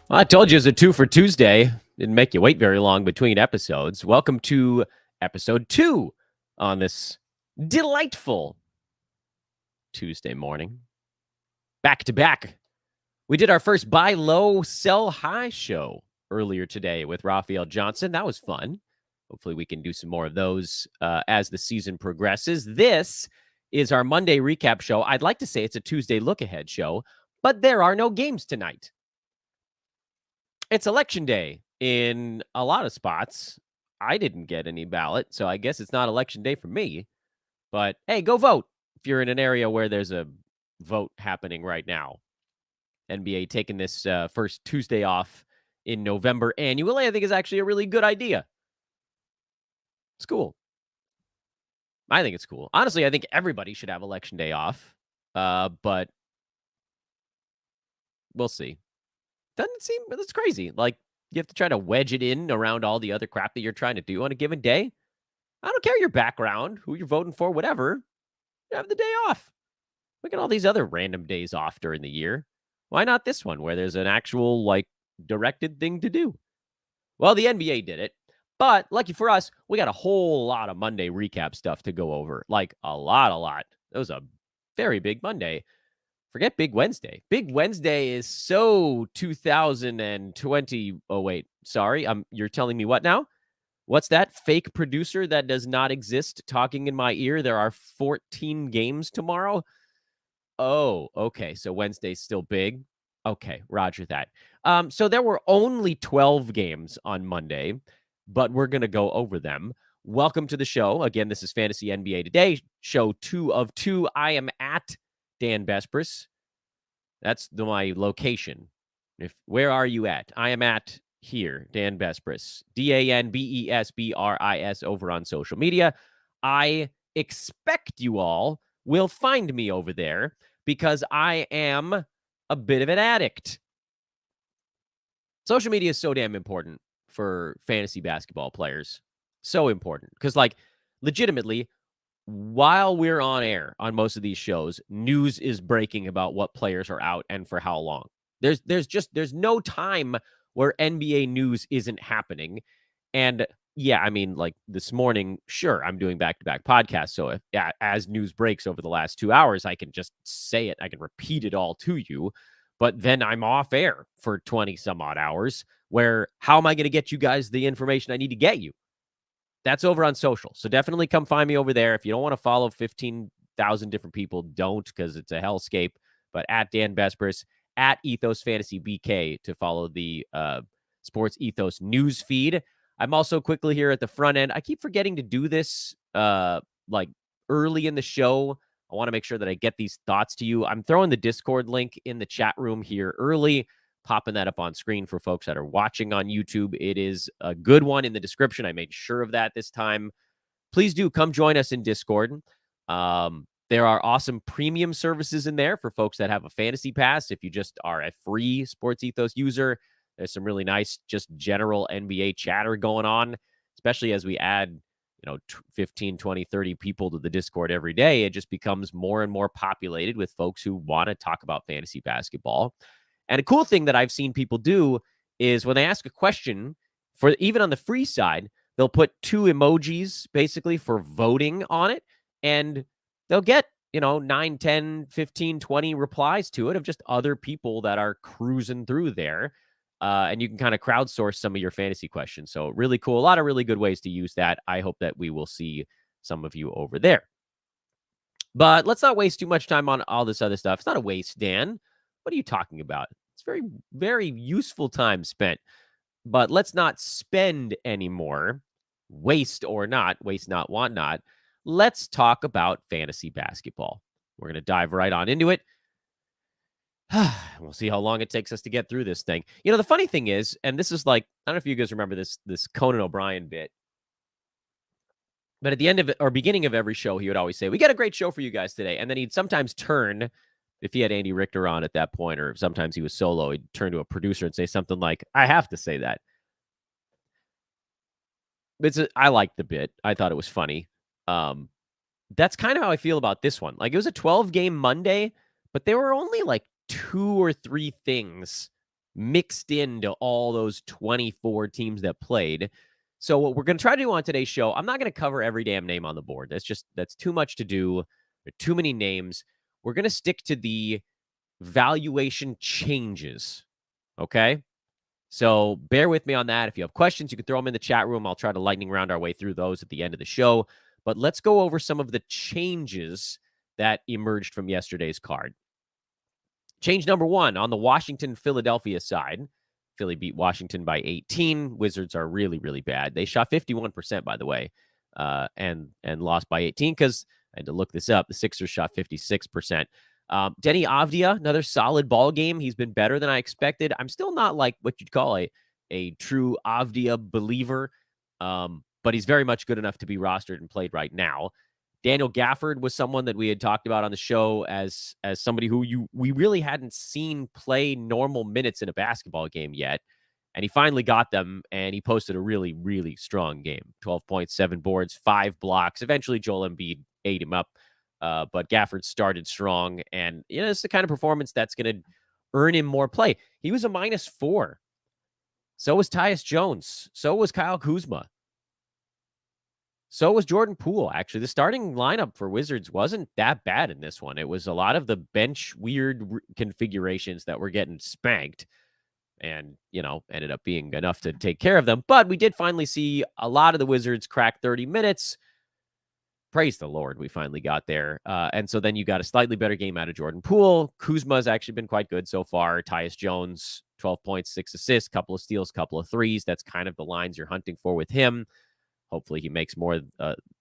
Well, I told you it was a 2 for Tuesday. Didn't make you wait very long between episodes. Welcome to episode 2 on this delightful Tuesday morning. Back to back. We did our first buy low, sell high show earlier today with Raphael Johnson. That was fun. Hopefully we can do some more of those as the season progresses. This is our Monday recap show. I'd like to say it's a Tuesday look ahead show, but there are no games tonight. It's election day in a lot of spots. I didn't get any ballot, so I guess it's not election day for me. But hey, go vote if you're in an area where there's a vote happening right now. NBA taking this first Tuesday off in November annually, I think is actually a really good idea. It's cool. I think it's cool. Honestly, I think everybody should have election day off, but we'll see. Doesn't seem, that's crazy. Like, you have to try to wedge it in around all the other crap that you're trying to do on a given day. I don't care your background, who you're voting for, whatever. You have the day off. Look at all these other random days off during the year. Why not this one where there's an actual, directed thing to do? Well, the NBA did it. But lucky for us, we got a whole lot of Monday recap stuff to go over. Like, a lot. It was a very big Monday. Forget Big Wednesday. Big Wednesday is so 2020. Oh, wait. Sorry. You're telling me what now? What's that? Fake producer that does not exist talking in my ear. There are 14 games tomorrow. Oh, okay. So Wednesday's still big. Okay, roger that. So there were only 12 games on Monday, but we're going to go over them. Welcome to the show. Again, this is Fantasy NBA Today, show 2 of 2. I am at Dan Bespris. That's my location. Where are you at? I am at here, Dan Bespris, DanBesbris over on social media. I expect you all will find me over there because I am a bit of an addict. Social media is so damn important for fantasy basketball players. So important. Because, legitimately, while we're on air on most of these shows, news is breaking about what players are out and for how long. There's no time where NBA news isn't happening. And yeah, I mean, this morning, sure, I'm doing back-to-back podcasts. So if, as news breaks over the last 2 hours, I can just say it. I can repeat it all to you. But then I'm off air for 20 some odd hours where how am I going to get you guys the information I need to get you? That's over on social. So definitely come find me over there. If you don't want to follow 15,000 different people, don't, because it's a hellscape. But at Dan Bespris, at Ethos Fantasy BK to follow the Sports Ethos news feed. I'm also quickly here at the front end. I keep forgetting to do this early in the show. I want to make sure that I get these thoughts to you. I'm throwing the Discord link in the chat room here early, popping that up on screen for folks that are watching on YouTube. It is a good one in the description. I made sure of that this time. Please do come join us in Discord. There are awesome premium services in there for folks that have a fantasy pass. If you just are a free Sports Ethos user, there's some really nice, just general NBA chatter going on, especially as we add 15, 20, 30 people to the Discord every day. It just becomes more and more populated with folks who want to talk about fantasy basketball. And a cool thing that I've seen people do is when they ask a question, for even on the free side, they'll put 2 emojis basically for voting on it, and they'll get 9, 10, 15, 20 replies to it of just other people that are cruising through there. And you can kind of crowdsource some of your fantasy questions. So really cool. A lot of really good ways to use that. I hope that we will see some of you over there. But let's not waste too much time on all this other stuff. It's not a waste, Dan. What are you talking about? It's very, very useful time spent. But let's not spend anymore. Waste or not, waste not, want not. Let's talk about fantasy basketball. We're going to dive right on into it. We'll see how long it takes us to get through this thing. The funny thing is, and this is I don't know if you guys remember this Conan O'Brien bit, but at the end of it, or beginning of every show, he would always say, "We got a great show for you guys today." And then he'd sometimes turn, if he had Andy Richter on at that point, or sometimes he was solo, he'd turn to a producer and say something like, "I have to say that." I liked the bit. I thought it was funny. That's kind of how I feel about this one. It was a 12-game Monday, but there were only 2 or 3 things mixed into all those 24 teams that played. So what we're going to try to do on today's show, I'm not going to cover every damn name on the board. That's too much to do. There are too many names. We're going to stick to the valuation changes. Okay? So bear with me on that. If you have questions, you can throw them in the chat room. I'll try to lightning round our way through those at the end of the show. But let's go over some of the changes that emerged from yesterday's card. Change number one on the Washington-Philadelphia side. Philly beat Washington by 18. Wizards are really, really bad. They shot 51%, by the way, and lost by 18 because I had to look this up. The Sixers shot 56%. Denny Avdia, another solid ball game. He's been better than I expected. I'm still not like what you'd call a true Avdia believer, but he's very much good enough to be rostered and played right now. Daniel Gafford was someone that we had talked about on the show as somebody who we really hadn't seen play normal minutes in a basketball game yet. And he finally got them, and he posted a really, really strong game. 12 points, 7 boards, 5 blocks. Eventually, Joel Embiid ate him up. But Gafford started strong, and it's the kind of performance that's going to earn him more play. He was a -4. So was Tyus Jones. So was Kyle Kuzma. So was Jordan Poole, actually. The starting lineup for Wizards wasn't that bad in this one. It was a lot of the bench weird configurations that were getting spanked and, ended up being enough to take care of them. But we did finally see a lot of the Wizards crack 30 minutes. Praise the Lord, we finally got there. And so then you got a slightly better game out of Jordan Poole. Kuzma's actually been quite good so far. Tyus Jones, 12 points, 6 assists, couple of steals, couple of threes. That's kind of the lines you're hunting for with him. Hopefully he makes more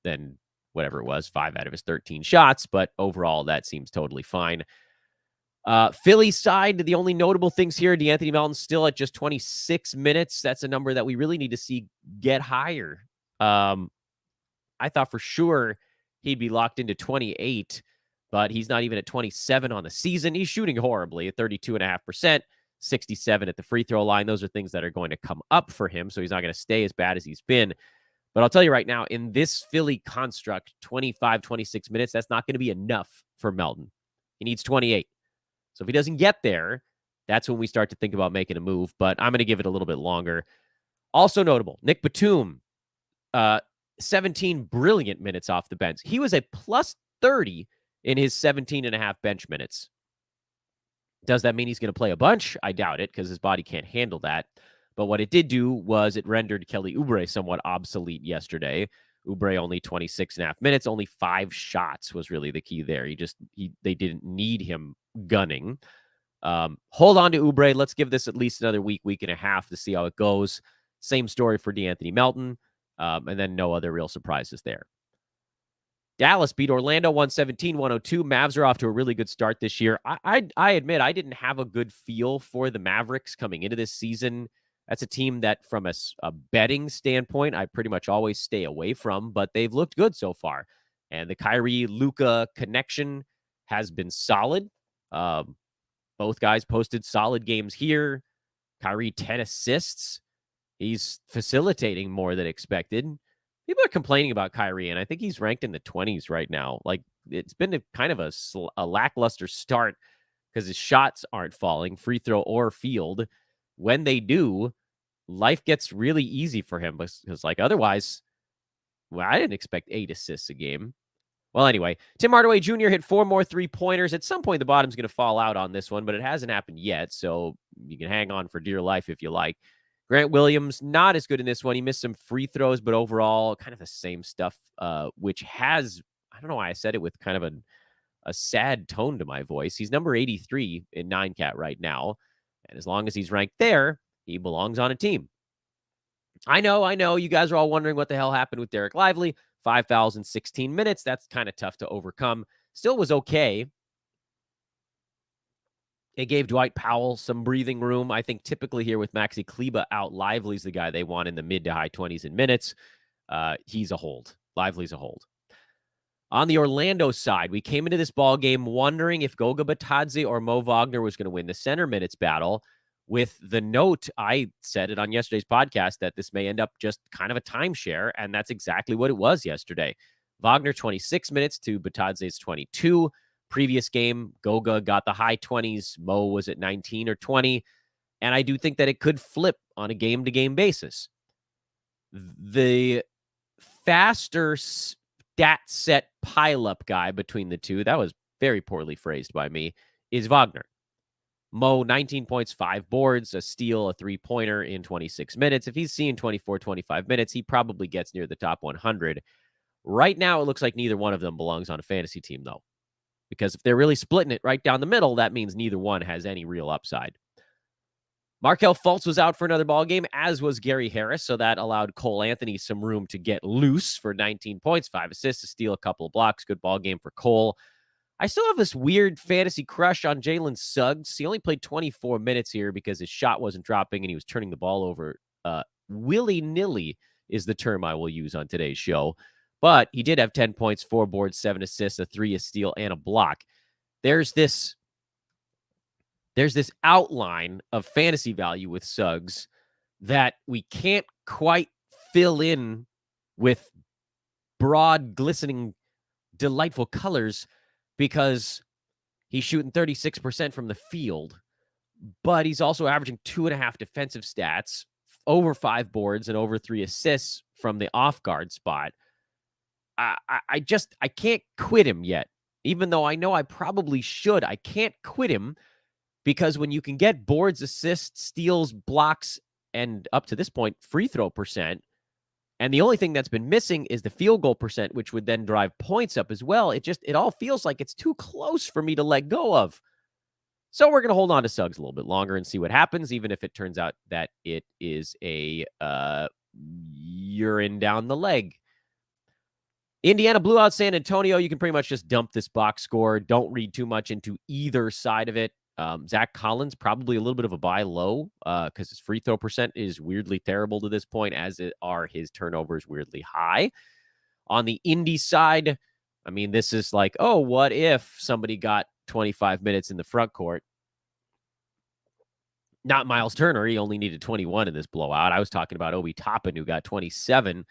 than whatever it was, 5 out of his 13 shots. But overall, that seems totally fine. Philly side, the only notable things here, DeAnthony Melton's still at just 26 minutes. That's a number that we really need to see get higher. I thought for sure he'd be locked into 28, but he's not even at 27 on the season. He's shooting horribly at 32.5%, 67 at the free throw line. Those are things that are going to come up for him, so he's not going to stay as bad as he's been. But I'll tell you right now, in this Philly construct, 25, 26 minutes, that's not going to be enough for Melton. He needs 28. So if he doesn't get there, that's when we start to think about making a move. But I'm going to give it a little bit longer. Also notable, Nick Batum, 17 brilliant minutes off the bench. He was a plus 30 in his 17.5 bench minutes. Does that mean he's going to play a bunch? I doubt it because his body can't handle that. But what it did do was it rendered Kelly Oubre somewhat obsolete yesterday. Oubre only 26.5 minutes, only 5 shots was really the key there. They didn't need him gunning. Hold on to Oubre. Let's give this at least another week and a half to see how it goes. Same story for DeAnthony Melton. And then no other real surprises there. Dallas beat Orlando 117-102. Mavs are off to a really good start this year. I admit I didn't have a good feel for the Mavericks coming into this season. That's a team that from a betting standpoint, I pretty much always stay away from, but they've looked good so far. And the Kyrie-Luka connection has been solid. Both guys posted solid games here. Kyrie, 10 assists. He's facilitating more than expected. People are complaining about Kyrie, and I think he's ranked in the 20s right now. Like, it's been kind of a lackluster start because his shots aren't falling, free throw or field. When they do, life gets really easy for him because, like, otherwise, well, I didn't expect 8 assists a game. Well, anyway, Tim Hardaway Jr. hit 4 more three-pointers. At some point, the bottom's going to fall out on this one, but it hasn't happened yet, so you can hang on for dear life if you like. Grant Williams, not as good in this one. He missed some free throws, but overall, kind of the same stuff, which has, I don't know why I said it with kind of a sad tone to my voice. He's number 83 in 9-cat right now, and as long as he's ranked there, he belongs on a team. I know. You guys are all wondering what the hell happened with Derek Lively. 5 fouls in 16 minutes. That's kind of tough to overcome. Still was okay. It gave Dwight Powell some breathing room. I think typically here with Maxi Kleba out, Lively's the guy they want in the mid to high 20s in minutes. He's a hold. Lively's a hold. On the Orlando side, we came into this ball game wondering if Goga Batadze or Mo Wagner was going to win the center minutes battle. With the note, I said it on yesterday's podcast that this may end up just kind of a timeshare, and that's exactly what it was yesterday. Wagner 26 minutes to Batadze's 22. Previous game, Goga got the high 20s. Mo was at 19 or 20. And I do think that it could flip on a game-to-game basis. The faster stat set pileup guy between the two, that was very poorly phrased by me, is Wagner. Mo, 19 points, 5 boards, a steal, a three-pointer in 26 minutes. If he's seeing 24, 25 minutes, he probably gets near the top 100. Right now, it looks like neither one of them belongs on a fantasy team, though. Because if they're really splitting it right down the middle, that means neither one has any real upside. Markelle Fultz was out for another ball game, as was Gary Harris, so that allowed Cole Anthony some room to get loose for 19 points, 5 assists, a steal, a couple of blocks. Good ball game for Cole. I still have this weird fantasy crush on Jalen Suggs. He only played 24 minutes here because his shot wasn't dropping and he was turning the ball over willy-nilly is the term I will use on today's show. But he did have 10 points, 4 boards, 7 assists, a 3, a steal, and a block. There's this outline of fantasy value with Suggs that we can't quite fill in with broad, glistening, delightful colors because he's shooting 36% from the field, but he's also averaging 2.5 defensive stats, over 5 boards, and over 3 assists from the off-guard spot. I can't quit him yet, even though I know I probably should. I can't quit him because when you can get boards, assists, steals, blocks, and up to this point, free throw percent, and the only thing that's been missing is the field goal percent, which would then drive points up as well. It all feels like it's too close for me to let go of. So we're going to hold on to Suggs a little bit longer and see what happens, even if it turns out that it is a urine down the leg. Indiana blew out San Antonio. You can pretty much just dump this box score. Don't read too much into either side of it. Zach Collins, probably a little bit of a buy low because his free throw percent is weirdly terrible to this point, as are his turnovers weirdly high. On the Indy side, I mean, this is like, oh, what if somebody got 25 minutes in the front court? Not Miles Turner. He only needed 21 in this blowout. I was talking about Obi Toppin, who got 27.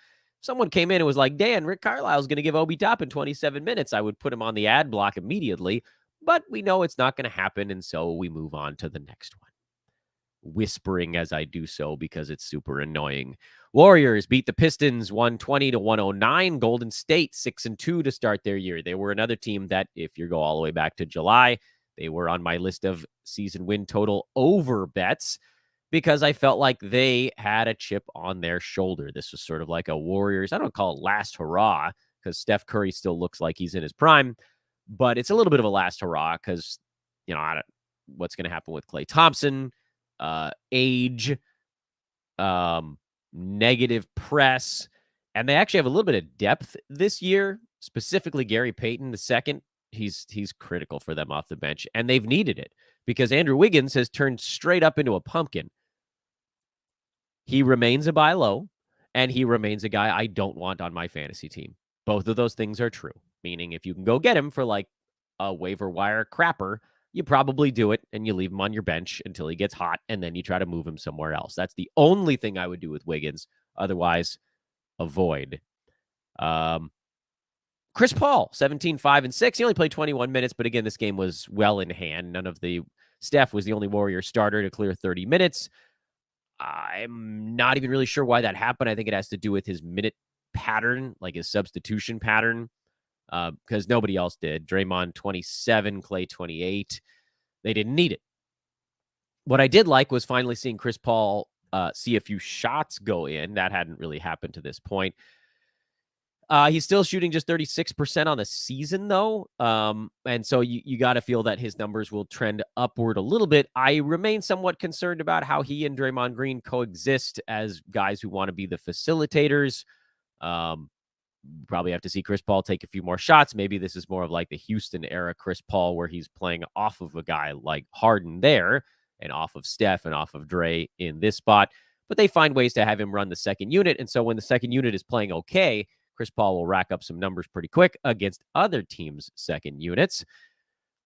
Someone came in and was like, Dan, Rick Carlisle's going to give Obi Toppin 27 minutes. I would put him on the ad block immediately, but we know it's not going to happen, and so we move on to the next one. Whispering as I do so because it's super annoying. Warriors beat the Pistons 120-109. Golden State 6-2 to start their year. They were another team that, if you go all the way back to July, they were on my list of season win total over bets because I felt like they had a chip on their shoulder. This was sort of like a Warriors, I don't call it last hurrah because Steph Curry still looks like he's in his prime, but it's a little bit of a last hurrah because, you know, what's going to happen with Klay Thompson, age, negative press, and they actually have a little bit of depth this year, specifically Gary Payton II. He's critical for them off the bench, and they've needed it because Andrew Wiggins has turned straight up into a pumpkin. He remains a buy low, and he remains a guy I don't want on my fantasy team. Both of those things are true, meaning if you can go get him for like a waiver wire crapper, you probably do it, and you leave him on your bench until he gets hot, and then you try to move him somewhere else. That's the only thing I would do with Wiggins. Otherwise, avoid. Chris Paul, 17, 5, and 6. He only played 21 minutes, but again, this game was well in hand. Steph was the only Warrior starter to clear 30 minutes. I'm not even really sure why that happened. I think it has to do with his minute pattern, like his substitution pattern, because nobody else did. Draymond, 27, Klay, 28. They didn't need it. What I did like was finally seeing Chris Paul see a few shots go in. That hadn't really happened to this point. He's still shooting just 36% on the season, though. And so you got to feel that his numbers will trend upward a little bit. I remain somewhat concerned about how he and Draymond Green coexist as guys who want to be the facilitators. Probably have to see Chris Paul take a few more shots. Maybe this is more of like the Houston era Chris Paul, where he's playing off of a guy like Harden there and off of Steph and off of Dre in this spot. But they find ways to have him run the second unit. And so when the second unit is playing okay, Chris Paul will rack up some numbers pretty quick against other teams' second units.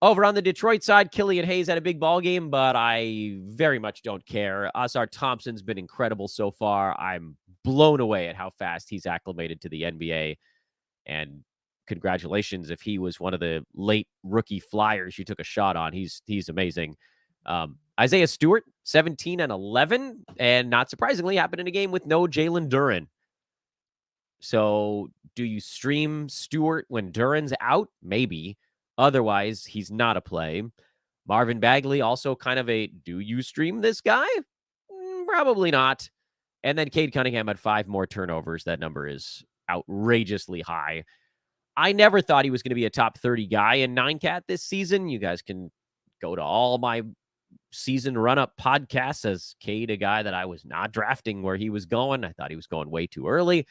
Over on the Detroit side, Killian Hayes had a big ball game, but I very much don't care. Asar Thompson's been incredible so far. I'm blown away at how fast he's acclimated to the NBA. And congratulations if he was one of the late rookie flyers you took a shot on. He's amazing. Isaiah Stewart, 17 and 11, and not surprisingly, happened in a game with no Jalen Duren. So do you stream Stewart when Duren's out? Maybe. Otherwise, he's not a play. Marvin Bagley, also kind of a, do you stream this guy? Probably not. And then Cade Cunningham had 5 more turnovers. That number is outrageously high. I never thought he was going to be a top 30 guy in 9-cat this season. You guys can go to all my season run-up podcasts as Cade, a guy that I was not drafting where he was going. I thought he was going way too early.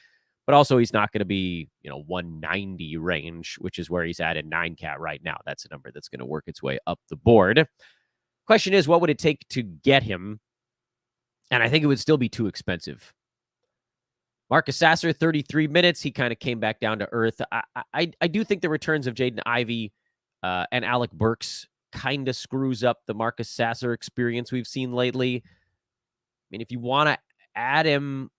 But also, he's not going to be, 190 range, which is where he's at in 9-cat right now. That's a number that's going to work its way up the board. Question is, what would it take to get him? And I think it would still be too expensive. Marcus Sasser, 33 minutes. He kind of came back down to earth. I do think the returns of Jaden Ivey and Alec Burks kind of screws up the Marcus Sasser experience we've seen lately. I mean, if you want to add him,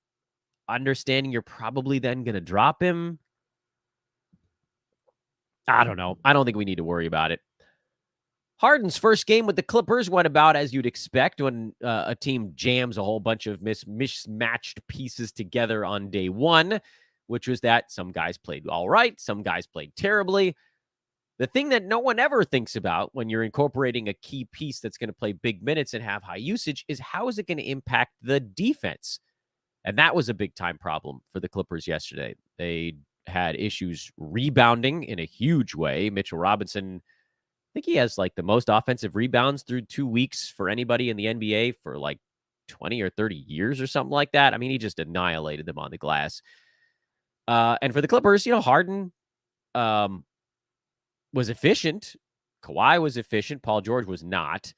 understanding you're probably then going to drop him, I don't know. I don't think we need to worry about it. Harden's first game with the Clippers went about as you'd expect when a team jams a whole bunch of mismatched pieces together on day one, which was that some guys played all right, some guys played terribly. The thing that no one ever thinks about when you're incorporating a key piece that's going to play big minutes and have high usage is how is it going to impact the defense? And that was a big-time problem for the Clippers yesterday. They had issues rebounding in a huge way. Mitchell Robinson, I think he has like the most offensive rebounds through 2 weeks for anybody in the NBA for like 20 or 30 years or something like that. I mean, he just annihilated them on the glass. And for the Clippers, Harden was efficient. Kawhi was efficient. Paul George was not.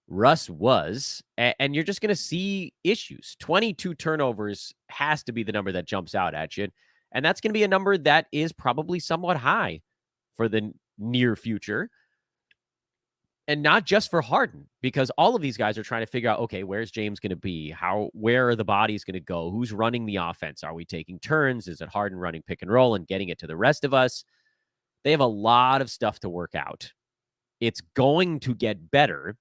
Russ was. And you're just going to see issues. 22 turnovers has to be the number that jumps out at you. And that's going to be a number that is probably somewhat high for the near future. And not just for Harden, because all of these guys are trying to figure out, okay, where's James going to be? Where are the bodies going to go? Who's running the offense? Are we taking turns? Is it Harden running pick and roll and getting it to the rest of us? They have a lot of stuff to work out. It's going to get better,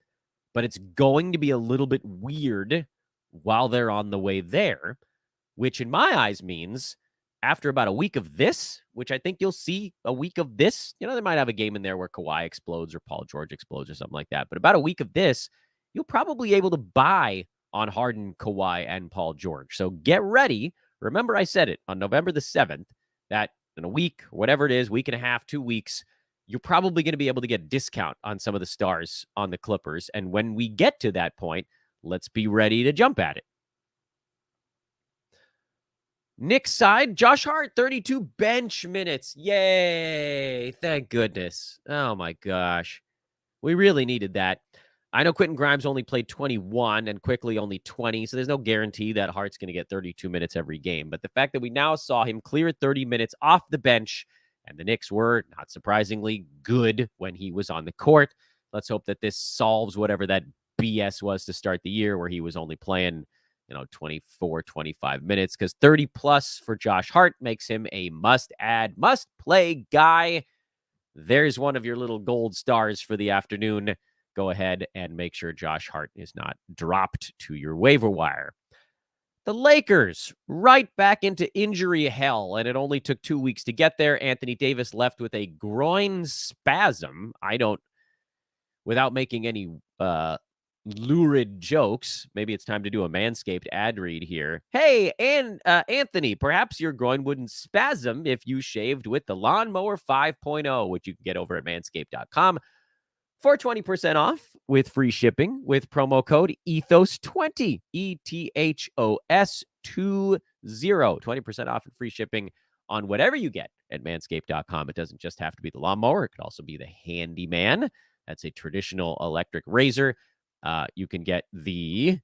but it's going to be a little bit weird while they're on the way there, which in my eyes means after about a week of this, which I think you'll see a week of this, they might have a game in there where Kawhi explodes or Paul George explodes or something like that. But about a week of this, you'll probably be able to buy on Harden, Kawhi, and Paul George. So get ready. Remember, I said it on November the 7th, that in a week, or whatever it is, week and a half, 2 weeks, you're probably going to be able to get a discount on some of the stars on the Clippers. And when we get to that point, let's be ready to jump at it. Knicks side, Josh Hart, 32 bench minutes. Yay. Thank goodness. Oh, my gosh. We really needed that. I know Quentin Grimes only played 21 and quickly only 20, so there's no guarantee that Hart's going to get 32 minutes every game. But the fact that we now saw him clear 30 minutes off the bench, and the Knicks were, not surprisingly, good when he was on the court. Let's hope that this solves whatever that BS was to start the year where he was only playing 24, 25 minutes, because 30 plus for Josh Hart makes him a must-add, must-play guy. There's one of your little gold stars for the afternoon. Go ahead and make sure Josh Hart is not dropped to your waiver wire. The Lakers right back into injury hell, and it only took 2 weeks to get there. Anthony Davis left with a groin spasm. Without making any lurid jokes, maybe it's time to do a Manscaped ad read here. Hey, and Anthony, perhaps your groin wouldn't spasm if you shaved with the Lawnmower 5.0, which you can get over at manscaped.com for 20% off with free shipping with promo code ETHOS20, ETHOS 20, 20% off and free shipping on whatever you get at manscaped.com. It doesn't just have to be the lawnmower. It could also be the Handyman. That's a traditional electric razor. You can get the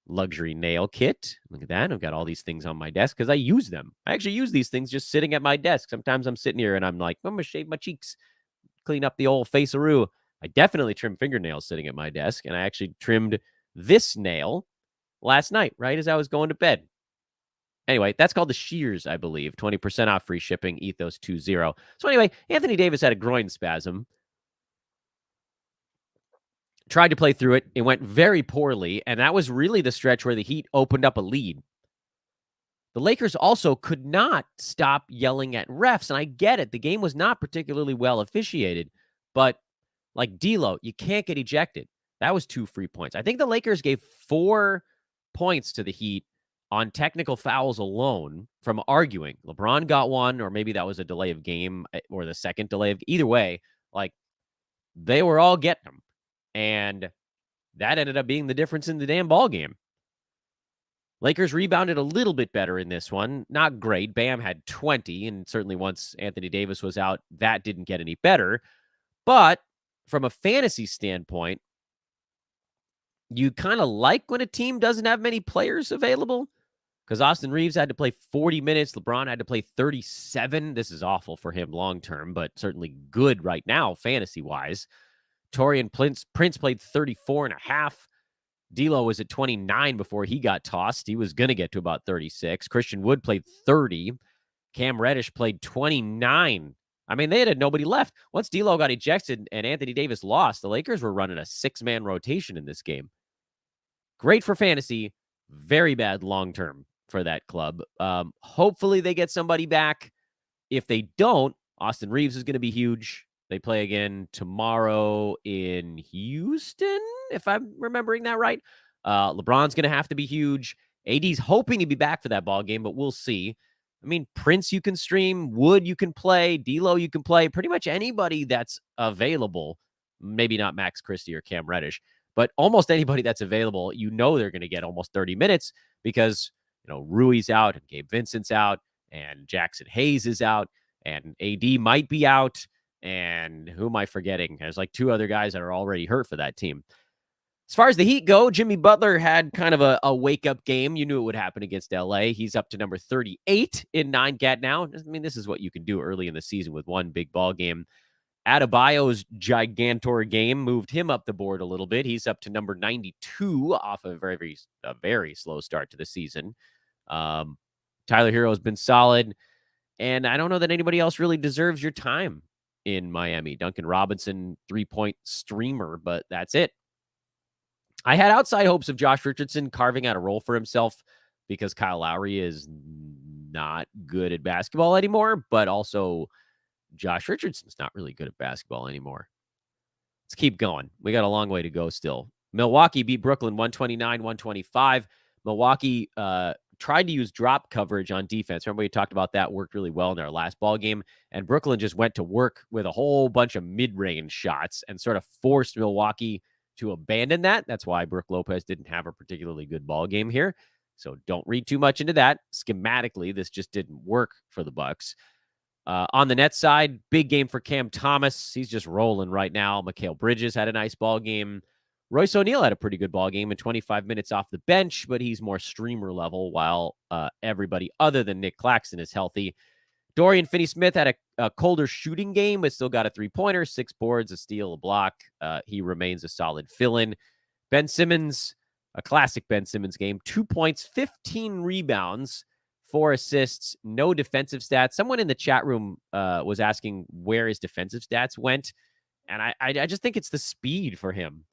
luxury nail kit. Look at that. I've got all these things on my desk because I use them. I actually use these things just sitting at my desk. Sometimes I'm sitting here and I'm like, I'm going to shave my cheeks, clean up the old face-a-roo. I definitely trim fingernails sitting at my desk, and I actually trimmed this nail last night, right as I was going to bed. Anyway, that's called the shears, I believe. 20% off free shipping, Ethos20. So anyway, Anthony Davis had a groin spasm. tried to play through it. It went very poorly, and that was really the stretch where the Heat opened up a lead. The Lakers also could not stop yelling at refs, and I get it. The game was not particularly well officiated, but like D'Lo, you can't get ejected. That was 2 free points. I think the Lakers gave 4 points to the Heat on technical fouls alone from arguing. LeBron got one, or maybe that was a delay of game or the second delay of either way. Like, they were all getting them. And that ended up being the difference in the damn ball game. Lakers rebounded a little bit better in this one. Not great. Bam had 20, and certainly once Anthony Davis was out, that didn't get any better. But from a fantasy standpoint, you kind of like when a team doesn't have many players available, because Austin Reeves had to play 40 minutes. LeBron had to play 37. This is awful for him long-term, but certainly good right now, fantasy-wise. Taurean Prince played 34 and a half. D'Lo was at 29 before he got tossed. He was going to get to about 36. Christian Wood played 30. Cam Reddish played 29. I mean, they had nobody left. Once D'Lo got ejected and Anthony Davis lost, the Lakers were running a 6-man rotation in this game. Great for fantasy, very bad long-term for that club. Hopefully they get somebody back. If they don't, Austin Reeves is going to be huge. They play again tomorrow in Houston, if I'm remembering that right. LeBron's going to have to be huge. AD's hoping to be back for that ball game, but we'll see. I mean, Prince you can stream, Wood you can play, D'Lo you can play, pretty much anybody that's available. Maybe not Max Christie or Cam Reddish, but almost anybody that's available, you know they're going to get almost 30 minutes because, you know, Rui's out and Gabe Vincent's out and Jackson Hayes is out and AD might be out. And who am I forgetting? There's like 2 other guys that are already hurt for that team. As far as the Heat go, Jimmy Butler had kind of a wake-up game. You knew it would happen against LA. He's up to number 38 in 9-cat now. I mean, this is what you can do early in the season with one big ball game. Adebayo's gigantor game moved him up the board a little bit. He's up to number 92 off a very slow start to the season. Tyler Hero has been solid. And I don't know that anybody else really deserves your time in Miami. Duncan Robinson, 3-point streamer, but that's it. I had outside hopes of Josh Richardson carving out a role for himself because Kyle Lowry is not good at basketball anymore, but also Josh Richardson's not really good at basketball anymore. Let's keep going. We got a long way to go still. Milwaukee beat Brooklyn 129-125. Milwaukee tried to use drop coverage on defense. Remember we talked about that, worked really well in our last ball game, and Brooklyn just went to work with a whole bunch of mid-range shots and sort of forced Milwaukee to abandon that. That's why Brook Lopez didn't have a particularly good ball game here. So don't read too much into that. Schematically, this just didn't work for the Bucks. On the Nets side, big game for Cam Thomas. He's just rolling right now. Mikal Bridges had a nice ball game. Royce O'Neal had a pretty good ball game in 25 minutes off the bench, but he's more streamer level while everybody other than Nick Claxton is healthy. Dorian Finney-Smith had a colder shooting game, but still got a 3-pointer, 6 boards, a steal, a block. He remains a solid fill-in. Ben Simmons, a classic Ben Simmons game, 2 points, 15 rebounds, 4 assists, no defensive stats. Someone in the chat room was asking where his defensive stats went, and I just think it's the speed for him.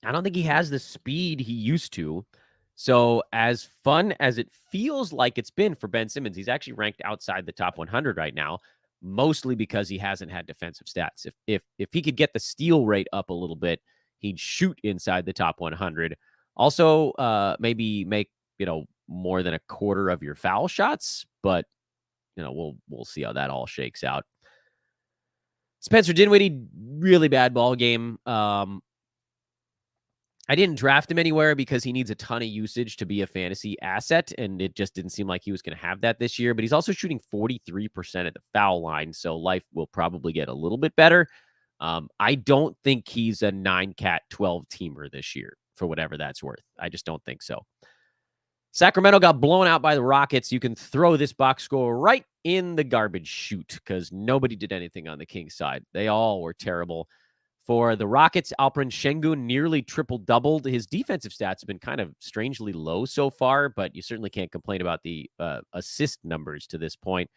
I don't think he has the speed he used to. So as fun as it feels like it's been for Ben Simmons, he's actually ranked outside the top 100 right now, mostly because he hasn't had defensive stats. If he could get the steal rate up a little bit, he'd shoot inside the top 100. Also, maybe make, more than a quarter of your foul shots, but we'll see how that all shakes out. Spencer Dinwiddie, really bad ball game. I didn't draft him anywhere because he needs a ton of usage to be a fantasy asset, and it just didn't seem like he was going to have that this year. But he's also shooting 43% at the foul line, so life will probably get a little bit better. I don't think he's a 9-cat 12-teamer this year, for whatever that's worth. I just don't think so. Sacramento got blown out by the Rockets. You can throw this box score right in the garbage chute because nobody did anything on the Kings side. They all were terrible. For the Rockets, Alperen Şengün nearly triple-doubled. His defensive stats have been kind of strangely low so far, but you certainly can't complain about the assist numbers to this point.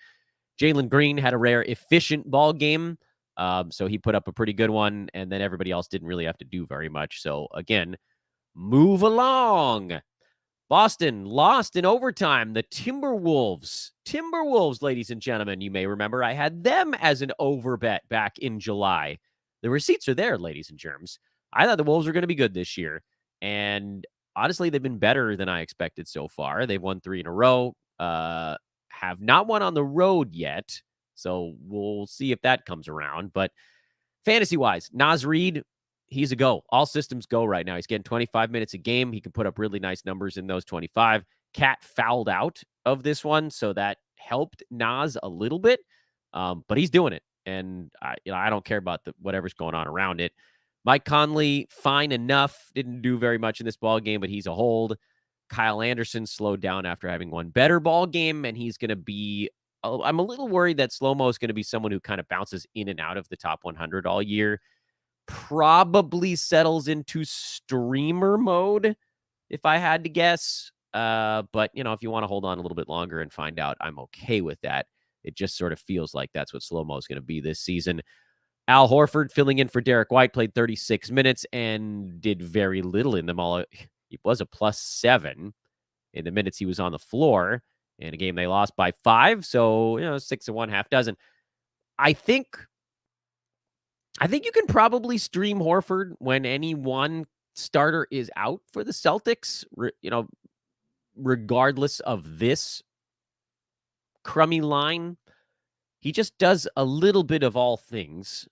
Jalen Green had a rare efficient ball game. So he put up a pretty good one, and then everybody else didn't really have to do very much. So again, move along. Boston lost in overtime. The Timberwolves, ladies and gentlemen, you may remember I had them as an over bet back in July. The receipts are there, ladies and germs. I thought the Wolves were going to be good this year. And honestly, they've been better than I expected so far. They've won 3 in a row, have not won on the road yet. So we'll see if that comes around. But fantasy-wise, Naz Reid, he's a go. All systems go right now. He's getting 25 minutes a game. He can put up really nice numbers in those 25. Cat fouled out of this one, so that helped Naz a little bit. But he's doing it. And I don't care about whatever's going on around it. Mike Conley, fine enough. Didn't do very much in this ball game, but he's a hold. Kyle Anderson slowed down after having one better ball game, and he's going to be I'm a little worried that Slow-Mo is going to be someone who kind of bounces in and out of the top 100 all year. Probably settles into streamer mode, if I had to guess. But, if you want to hold on a little bit longer and find out, I'm okay with that. It just sort of feels like that's what Slow-Mo is going to be this season. Al Horford, filling in for Derek White, played 36 minutes and did very little in them all. He was a +7 in the minutes he was on the floor. In a game they lost by 5, so 6 and 1/2 dozen. I think you can probably stream Horford when any one starter is out for the Celtics. Regardless of this crummy line, he just does a little bit of all things,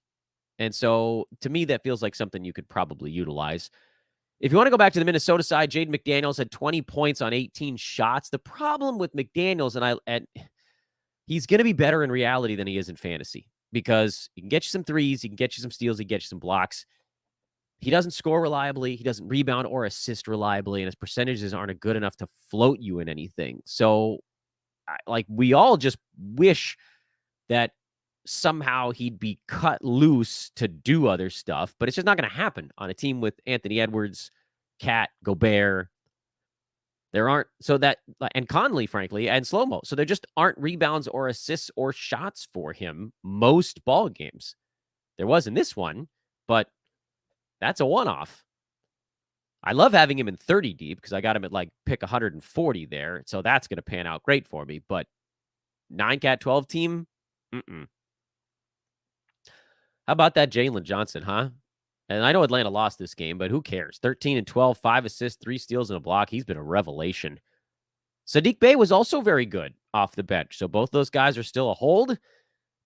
and so to me that feels like something you could probably utilize. If you want to go back to the Minnesota side, Jaden McDaniels had 20 points on 18 shots. The problem with McDaniels, and he's going to be better in reality than he is in fantasy because he can get you some threes, he can get you some steals, he can get you some blocks. He doesn't score reliably, he doesn't rebound or assist reliably, and his percentages aren't good enough to float you in anything. So, we all just wish that somehow he'd be cut loose to do other stuff, but it's just not going to happen on a team with Anthony Edwards, Cat, Gobert. There aren't, and Conley, frankly, and Slow-Mo. So there just aren't rebounds or assists or shots for him most ball games. There was in this one, but that's a one-off. I love having him in 30 deep because I got him at pick 140 there. So that's going to pan out great for me. But 9-cat 12 team, How about that Jalen Johnson, huh? And I know Atlanta lost this game, but who cares? 13 and 12, 5 assists, 3 steals, and a block. He's been a revelation. Sadiq Bey was also very good off the bench. So both those guys are still a hold.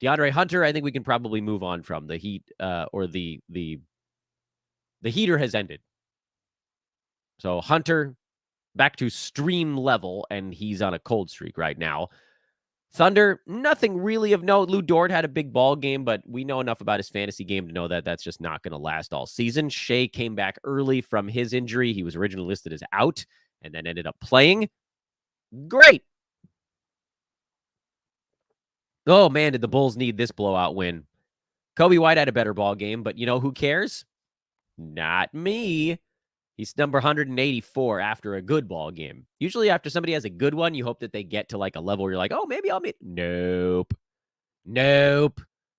DeAndre Hunter, I think we can probably move on from. The heat or the heater has ended. So Hunter back to stream level, and he's on a cold streak right now. Thunder, nothing really of note. Lou Dort had a big ball game, but we know enough about his fantasy game to know that that's just not going to last all season. Shea came back early from his injury. He was originally listed as out and then ended up playing. Great. Oh, man, did the Bulls need this blowout win. Kobe White had a better ball game, but who cares? Not me. He's number 184 after a good ball game. Usually after somebody has a good one, you hope that they get to a level where you're like, oh, maybe I'll meet. Nope.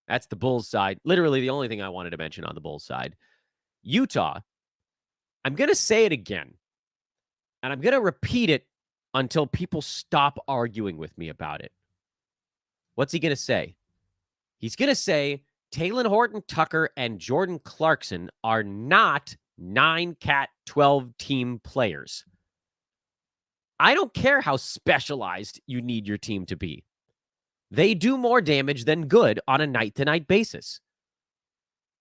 That's the Bulls side. Literally the only thing I wanted to mention on the Bulls side. Utah, I'm going to say it again, and I'm going to repeat it until people stop arguing with me about it. What's he going to say? He's going to say Talen Horton-Tucker and Jordan Clarkson are not 9-cat 12 team players. I don't care how specialized you need your team to be. They do more damage than good on a night-to-night basis.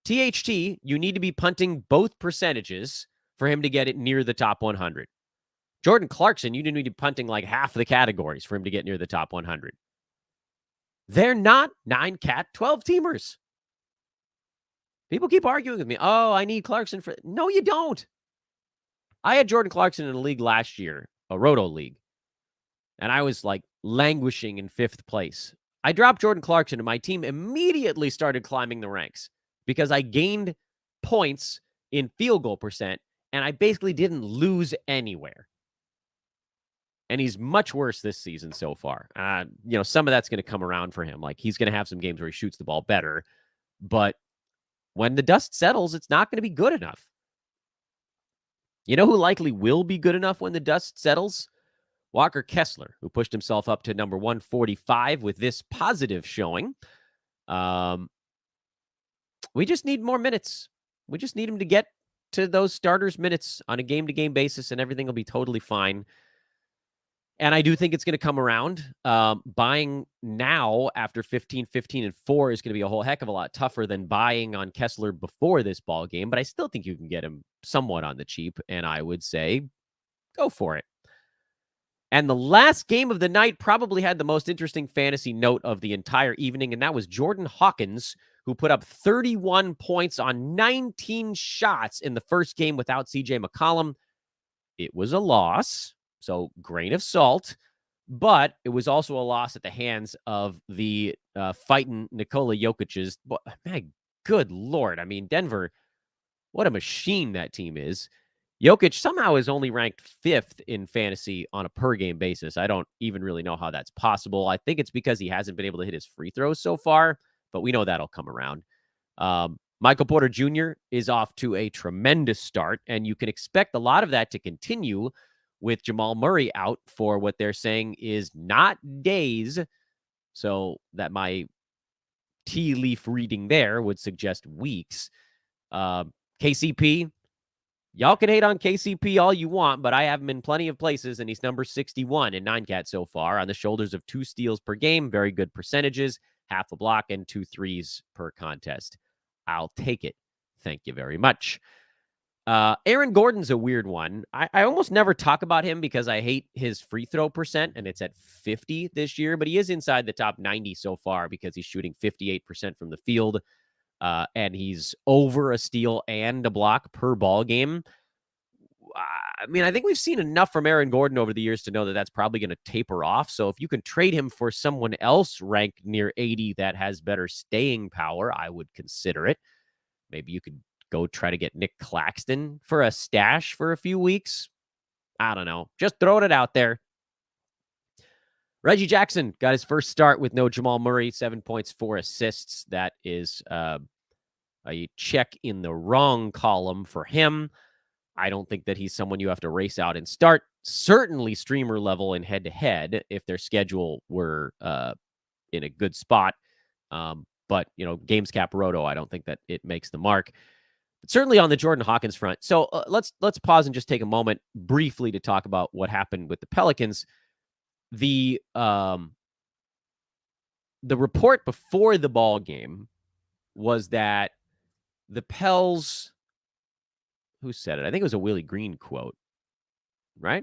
THT, you need to be punting both percentages for him to get it near the top 100. Jordan Clarkson, you need to be punting half the categories for him to get near the top 100. They're not 9-cat 12 teamers. People keep arguing with me. Oh, I need Clarkson for... No, you don't. I had Jordan Clarkson in a league last year, a Roto league, and I was languishing in 5th place. I dropped Jordan Clarkson, and my team immediately started climbing the ranks because I gained points in field goal percent, and I basically didn't lose anywhere. And he's much worse this season so far. Some of that's going to come around for him. He's going to have some games where he shoots the ball better. But when the dust settles, it's not going to be good enough. You know who likely will be good enough when the dust settles? Walker Kessler, who pushed himself up to number 145 with this positive showing. We just need more minutes. We just need him to get to those starters' minutes on a game-to-game basis, and everything will be totally fine. And I do think it's going to come around. Buying now after 15-15-4 is going to be a whole heck of a lot tougher than buying on Kessler before this ball game. But I still think you can get him somewhat on the cheap, and I would say go for it. And the last game of the night probably had the most interesting fantasy note of the entire evening, and that was Jordan Hawkins, who put up 31 points on 19 shots in the first game without CJ McCollum. It was a loss, so grain of salt, but it was also a loss at the hands of the fighting Nikola Jokic's. Man, good Lord. I mean, Denver, what a machine that team is. Jokic somehow is only ranked 5th in fantasy on a per-game basis. I don't even really know how that's possible. I think it's because he hasn't been able to hit his free throws so far, but we know that'll come around. Michael Porter Jr. is off to a tremendous start, and you can expect a lot of that to continue with Jamal Murray out for what they're saying is not days. So that my tea leaf reading there would suggest weeks. KCP, y'all can hate on KCP all you want, but I have him in plenty of places, and he's number 61 in 9-cat so far on the shoulders of 2 steals per game, very good percentages, half a block, and 2 threes per contest. I'll take it. Thank you very much. Aaron Gordon's a weird one. I almost never talk about him because I hate his free throw percent, and it's at 50 this year, but he is inside the top 90 so far because he's shooting 58% from the field, and he's over a steal and a block per ball game. I mean, I think we've seen enough from Aaron Gordon over the years to know that that's probably going to taper off. So if you can trade him for someone else ranked near 80 that has better staying power, I would consider it. Maybe you could go try to get Nick Claxton for a stash for a few weeks. I don't know. Just throwing it out there. Reggie Jackson got his first start with no Jamal Murray, 7 points, 4 assists. That is a check in the wrong column for him. I don't think that he's someone you have to race out and start. Certainly streamer level and head-to-head if their schedule were in a good spot. But, games cap roto, I don't think that it makes the mark. But certainly on the Jordan Hawkins front. So let's pause and just take a moment briefly to talk about what happened with the Pelicans. The report before the ball game was that the Pels, who said it? I think it was a Willie Green quote, right?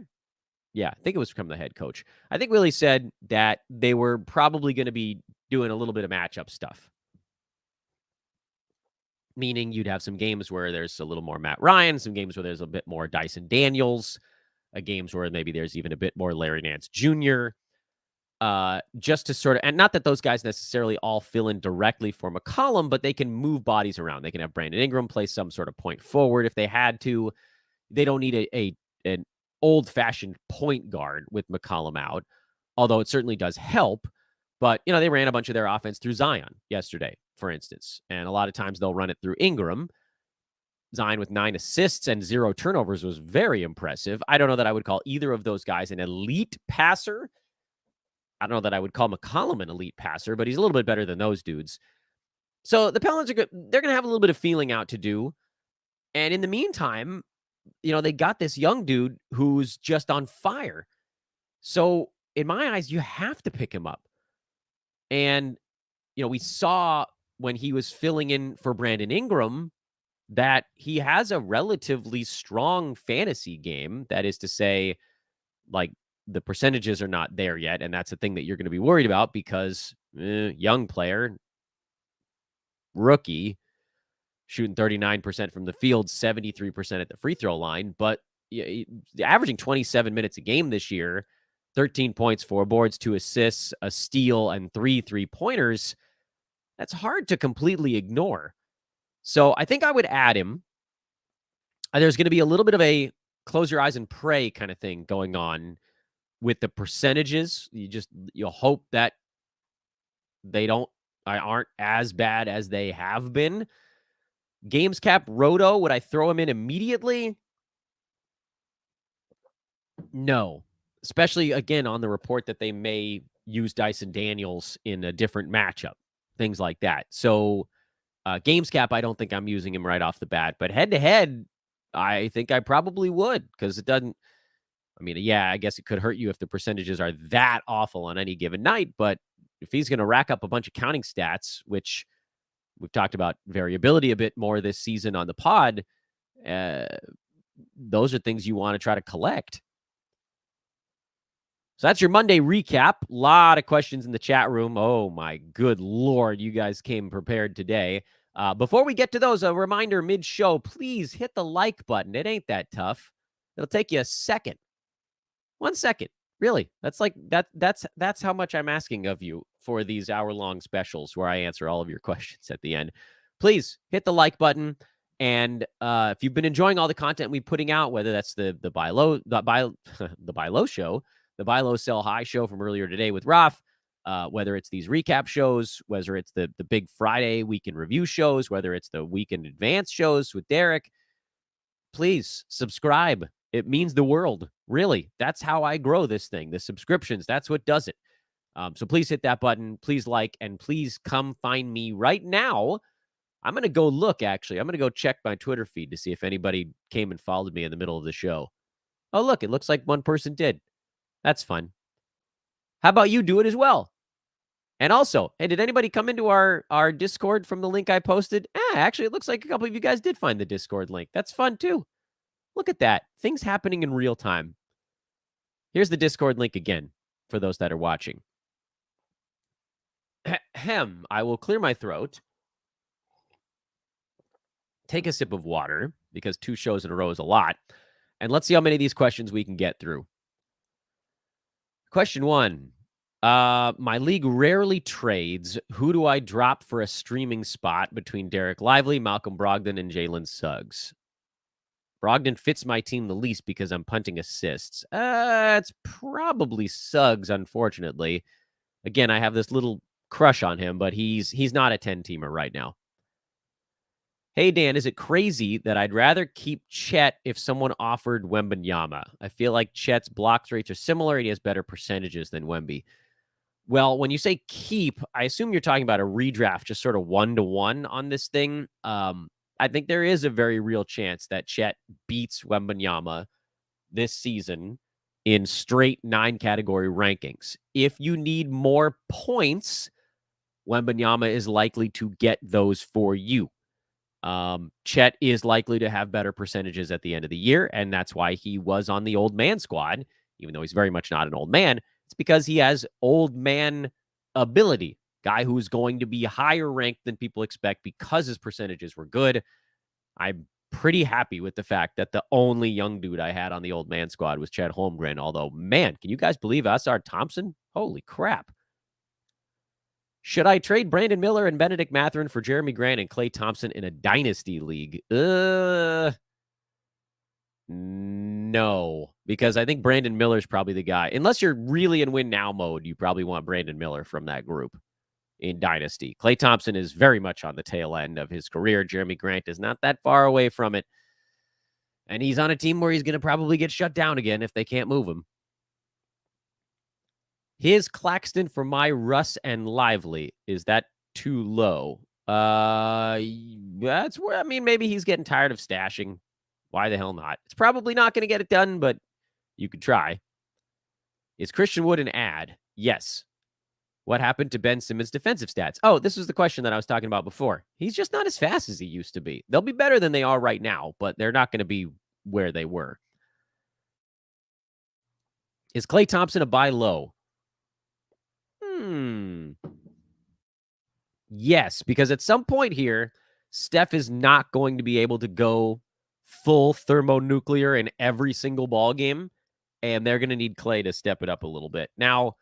Yeah, I think it was from the head coach. I think Willie said that they were probably going to be doing a little bit of matchup stuff. Meaning you'd have some games where there's a little more Matt Ryan, some games where there's a bit more Dyson Daniels, games where maybe there's even a bit more Larry Nance Jr., just to sort of, and not that those guys necessarily all fill in directly for McCollum, but they can move bodies around. They can have Brandon Ingram play some sort of point forward if they had to. They don't need an old-fashioned point guard with McCollum out, although it certainly does help. But, they ran a bunch of their offense through Zion yesterday, for instance. And a lot of times they'll run it through Ingram. Zion with 9 assists and 0 turnovers was very impressive. I don't know that I would call either of those guys an elite passer. I don't know that I would call McCollum an elite passer, but he's a little bit better than those dudes. So the Pelicans are good. They're going to have a little bit of feeling out to do. And in the meantime, they got this young dude who's just on fire. So in my eyes, you have to pick him up. And, we saw when he was filling in for Brandon Ingram that he has a relatively strong fantasy game. That is to say, like, the percentages are not there yet. And that's the thing that you're going to be worried about because young player, rookie, shooting 39% from the field, 73% at the free throw line. But averaging 27 minutes a game this year, 13 points, 4 boards, 2 assists, a steal, and 3 3-pointers. That's hard to completely ignore. So I think I would add him. There's going to be a little bit of a close your eyes and pray kind of thing going on with the percentages. You'll hope that they don't aren't as bad as they have been. Games cap Roto, would I throw him in immediately? No. Especially, again, on the report that they may use Dyson Daniels in a different matchup, things like that. So, games cap, I don't think I'm using him right off the bat. But head-to-head, I think I probably would, because it doesn't, I mean, yeah, I guess it could hurt you if the percentages are that awful on any given night. But if he's going to rack up a bunch of counting stats, which we've talked about variability a bit more this season on the pod, uh, those are things you want to try to collect. So that's your Monday recap. A lot of questions in the chat room. Oh, my good Lord. You guys came prepared today. Before we get to those, a reminder mid-show, please hit the like button. It ain't that tough. It'll take you a second. 1 second. Really. That's like that's how much I'm asking of you for these hour-long specials where I answer all of your questions at the end. Please hit the like button. And if you've been enjoying all the content we're putting out, whether that's the buy low, the buy low show, the buy low sell high show from earlier today with Raf, whether it's these recap shows, whether it's the big Friday weekend review shows, whether it's the weekend advance shows with Derek, please subscribe. It means the world. Really. That's how I grow this thing. The subscriptions, that's what does it. So please hit that button. Please like, and please come find me right now. I'm going to go look, actually. I'm going to go check my Twitter feed to see if anybody came and followed me in the middle of the show. Oh, look, it looks like one person did. That's fun. How about you do it as well? And also, hey, did anybody come into our Discord from the link I posted? Actually, it looks like a couple of you guys did find the Discord link. That's fun, too. Look at that. Things happening in real time. Here's the Discord link again for those that are watching. Ahem. I will clear my throat. Take a sip of water, because 2 shows in a row is a lot. And let's see how many of these questions we can get through. Question 1. My league rarely trades. Who do I drop for a streaming spot between Derek Lively, Malcolm Brogdon, and Jalen Suggs? Brogdon fits my team the least because I'm punting assists. It's probably Suggs, unfortunately. Again, I have this little crush on him, but he's not a 10-teamer right now. Hey, Dan, is it crazy that I'd rather keep Chet if someone offered Wembanyama? I feel like Chet's blocks rates are similar and he has better percentages than Wemby. Well, when you say keep, I assume you're talking about a redraft, just sort of 1-to-1 on this thing. I think there is a very real chance that Chet beats Wembanyama this season in straight 9-category rankings. If you need more points, Wembanyama is likely to get those for you. Chet is likely to have better percentages at the end of the year, and that's why he was on the old man squad, even though he's very much not an old man. It's because he has old man ability. Guy who's going to be higher ranked than people expect because his percentages were good. I'm pretty happy with the fact that the only young dude I had on the old man squad was Chet Holmgren. Although, man, can you guys believe SR Thompson? Holy crap. Should I trade Brandon Miller and Benedict Mathurin for Jeremy Grant and Klay Thompson in a dynasty league? No, because I think Brandon Miller's probably the guy. Unless you're really in win now mode, you probably want Brandon Miller from that group in dynasty. Klay Thompson is very much on the tail end of his career. Jeremy Grant is not that far away from it. And he's on a team where he's going to probably get shut down again if they can't move him. His Claxton for my Russ and Lively. Is that too low? That's where, I mean, maybe he's getting tired of stashing. Why the hell not? It's probably not going to get it done, but you could try. Is Christian Wood an ad? Yes. What happened to Ben Simmons' defensive stats? Oh, this was the question that I was talking about before. He's just not as fast as he used to be. They'll be better than they are right now, but they're not going to be where they were. Is Klay Thompson a buy low? Yes, because at some point here, Steph is not going to be able to go full thermonuclear in every single ball game, and they're going to need Klay to step it up a little bit. Now,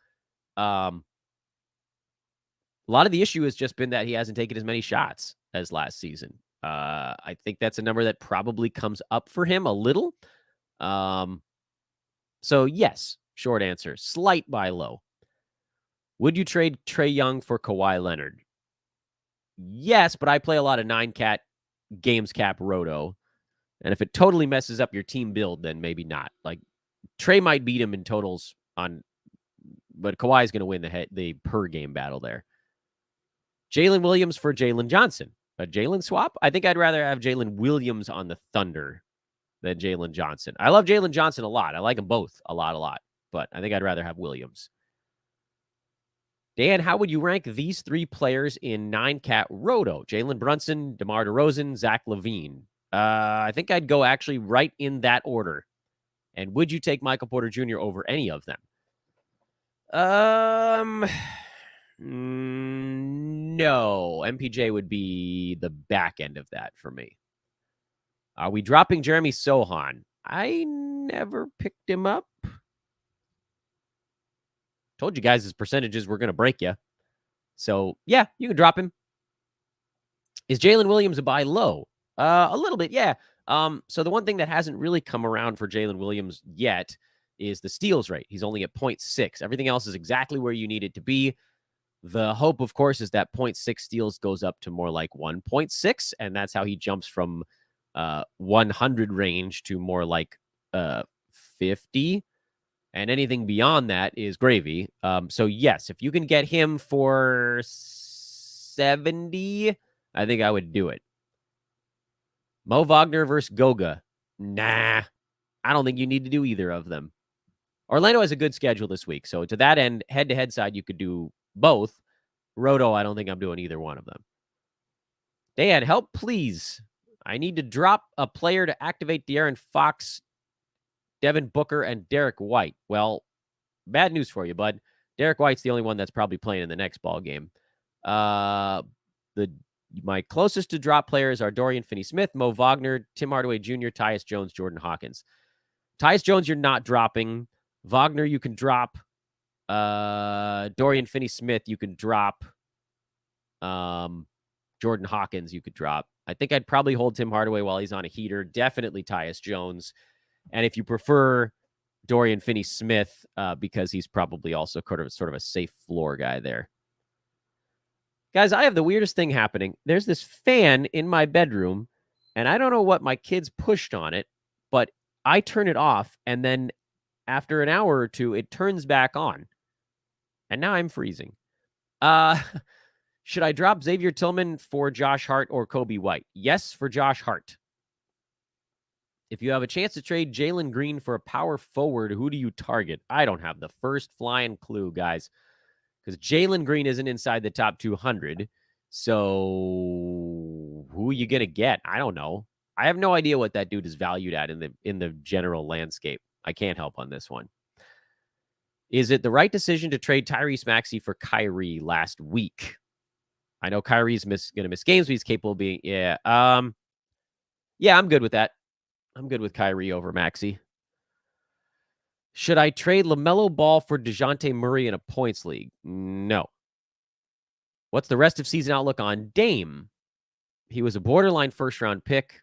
a lot of the issue has just been that he hasn't taken as many shots as last season. I think that's a number that probably comes up for him a little. So yes, short answer, slight buy low. Would you trade Trae Young for Kawhi Leonard? Yes, but I play a lot of 9-cat games cap roto. And if it totally messes up your team build, then maybe not. Like, Trey might beat him in totals but Kawhi's going to win the per game battle there. Jalen Williams for Jalen Johnson. A Jalen swap? I think I'd rather have Jalen Williams on the Thunder than Jalen Johnson. I love Jalen Johnson a lot. I like them both a lot. But I think I'd rather have Williams. Dan, how would you rank these 3 players in 9-cat roto? Jalen Brunson, DeMar DeRozan, Zach LaVine. I think I'd go actually right in that order. And would you take Michael Porter Jr. over any of them? No. MPJ would be the back end of that for me. Are we dropping Jeremy Sohan? I never picked him up. Told you guys his percentages were going to break you. So, yeah, you can drop him. Is Jalen Williams a buy low? A little bit, yeah. So the one thing that hasn't really come around for Jalen Williams yet is the steals rate. He's only at 0.6. Everything else is exactly where you need it to be. The hope, of course, is that 0.6 steals goes up to more like 1.6, and that's how he jumps from 100 range to more like 50. And anything beyond that is gravy. So, yes, if you can get him for 70, I think I would do it. Mo Wagner versus Goga. Nah, I don't think you need to do either of them. Orlando has a good schedule this week. So, to that end, head-to-head side, you could do both. Roto, I don't think I'm doing either one of them. Dan, help, please. I need to drop a player to activate De'Aaron Fox, Devin Booker, and Derek White. Well, bad news for you, bud. Derek White's the only one that's probably playing in the next ball game. My closest to drop players are Dorian Finney-Smith, Mo Wagner, Tim Hardaway Jr., Tyus Jones, Jordan Hawkins. Tyus Jones, you're not dropping. Wagner, you can drop. Dorian Finney-Smith, you can drop. Jordan Hawkins, you could drop. I think I'd probably hold Tim Hardaway while he's on a heater. Definitely Tyus Jones. And if you prefer Dorian Finney-Smith, because he's probably also sort of a safe floor guy there. Guys, I have the weirdest thing happening. There's this fan in my bedroom, and I don't know what my kids pushed on it, but I turn it off, and then after an hour or two, it turns back on. And now I'm freezing. Should I drop Xavier Tillman for Josh Hart or Kobe White? Yes, for Josh Hart. If you have a chance to trade Jalen Green for a power forward, who do you target? I don't have the first flying clue, guys, because Jalen Green isn't inside the top 200. So who are you going to get? I don't know. I have no idea what that dude is valued at in the general landscape. I can't help on this one. Is it the right decision to trade Tyrese Maxey for Kyrie last week? I know Kyrie's going to miss games, but he's capable of being, yeah. Yeah, I'm good with that. I'm good with Kyrie over Maxey. Should I trade LaMelo Ball for DeJounte Murray in a points league? No. What's the rest of season outlook on Dame? He was a borderline first-round pick,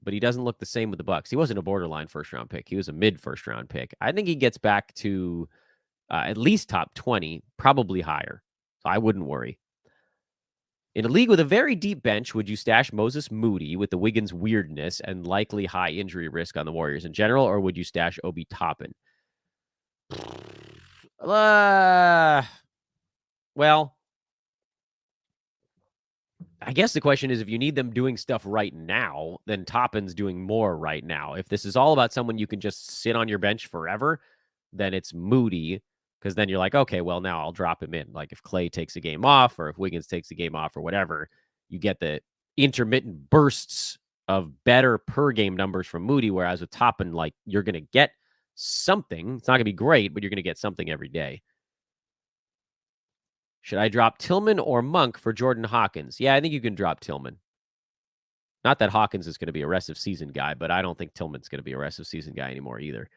but he doesn't look the same with the Bucks. He wasn't a borderline first-round pick. He was a mid-first-round pick. I think he gets back to at least top 20, probably higher. So I wouldn't worry. In a league with a very deep bench, would you stash Moses Moody with the Wiggins weirdness and likely high injury risk on the Warriors in general, or would you stash Obi Toppin? Well, I guess the question is if you need them doing stuff right now, then Toppin's doing more right now. If this is all about someone you can just sit on your bench forever, then it's Moody. Because then you're like, okay, well, now I'll drop him in. Like if Clay takes a game off or if Wiggins takes a game off or whatever, you get the intermittent bursts of better per game numbers from Moody. Whereas with Toppin, like you're going to get something. It's not going to be great, but you're going to get something every day. Should I drop Tillman or Monk for Jordan Hawkins? Yeah, I think you can drop Tillman. Not that Hawkins is going to be a rest of season guy, but I don't think Tillman's going to be a rest of season guy anymore either.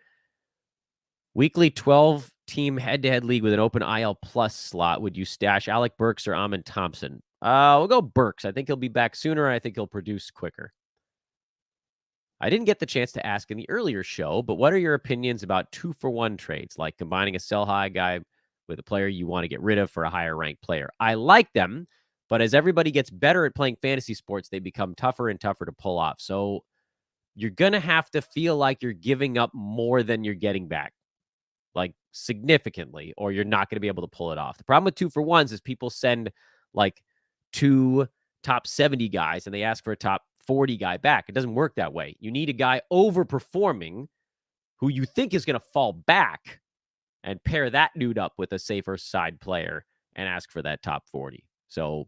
Weekly 12-team head-to-head league with an open IL plus slot. Would you stash Alec Burks or Amin Thompson? We'll go Burks. I think he'll be back sooner. I think he'll produce quicker. I didn't get the chance to ask in the earlier show, but what are your opinions about 2-for-1 trades, like combining a sell-high guy with a player you want to get rid of for a higher-ranked player? I like them, But as everybody gets better at playing fantasy sports, they become tougher and tougher to pull off. So you're going to have to feel like you're giving up more than you're getting back, like significantly, or you're not going to be able to pull it off. The problem with 2-for-1s is people send like 2 top 70 guys and they ask for a top 40 guy back. It doesn't work that way. You need a guy overperforming who you think is going to fall back and pair that dude up with a safer side player and ask for that top 40. So